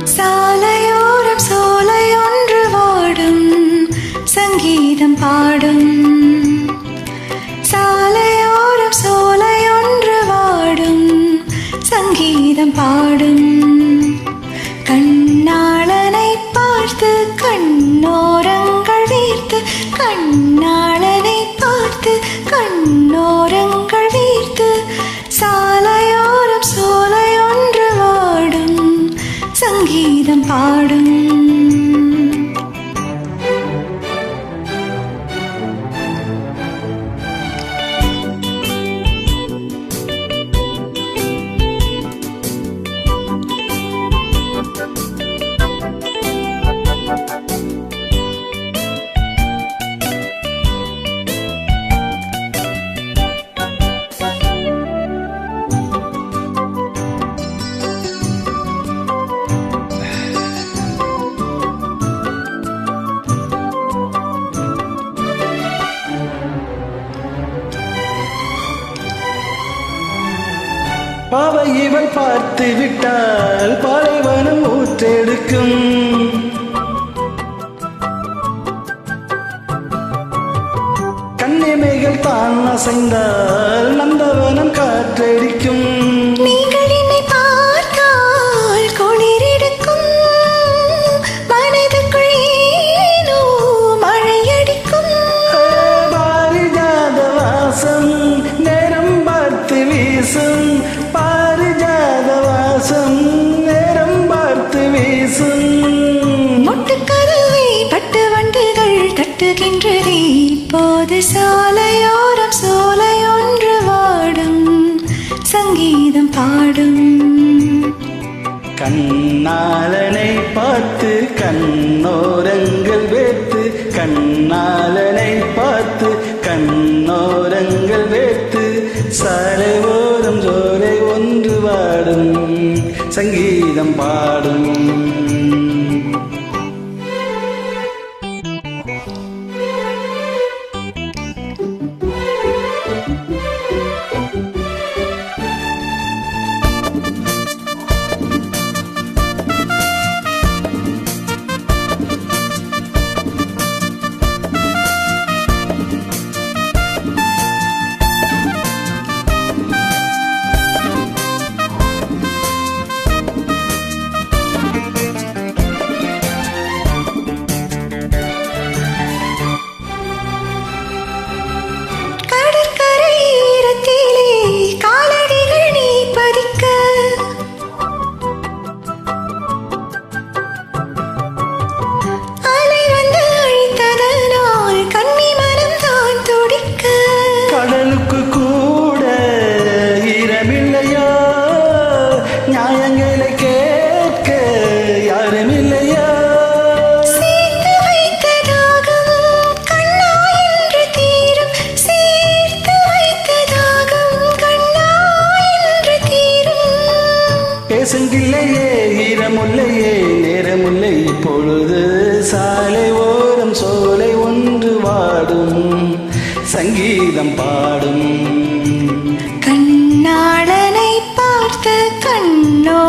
சாலையோரம் சோலையொன்று வாடும் சங்கீதம் பாடும். சாலையோரம் சோலையொன்று வாடும் சங்கீதம் பாடும். கண்ணாளனை பார்த்து கண்ணோரங்கள் வீர்த்து, கண்ணாளனை பார்த்து கண்ணோரங்கள் வீர்த்து, சாலையோரம் சோலையொன்று வாடும் சங்கீதம் பாடும். பாவை இவள் பார்த்து விட்டால் பாலைவனம் ஊற்றெடுக்கும். கண்ணிமைகள் தான் அசைந்தால் நந்தவனம் காற்றடிக்கும். நீங்கள் என்னை பார்த்தால் குளிரெடுக்கும், மனதுக்குள் ஏனோ மழையடிக்கும். பாரிஜாத வாசம் நேரம் பார்த்து வீசும், பாரிஜாத வாசம் நேரம் பார்த்து வீசும். மொட்டுக்கருவை பட்டு வண்டுகள் தட்டுகின்றதே இப்போது, சாலையோரம் சோலையொன்று வாடும் சங்கீதம் பாடும். கண்ணாளனை பார்த்து கண்ணோரங்கள் வேர்த்து, கண்ணாளனை பார்த்து கண்ணோரங்கள் வேர்த்து, சாலை ஓரம் ஜோலை ஒன்று வாடும் சங்கீதம் பாடும். நியாயங்களை கேட்க யாரும் இல்லையா? சேர்த்து வைத்ததாகும் கண்ணா என்று தீரும், சேர்த்து வைத்ததாகும் கண்ணா என்று தீரும். பேசுங்கில்லையே ஈரமுல்லையே நேரமுல்லை பொழுது, சாலை ஓரம் சோலை ஒன்று வாடும் சங்கீதம் பாடும். கண்ணாளனை பார்த்து கண்ணோ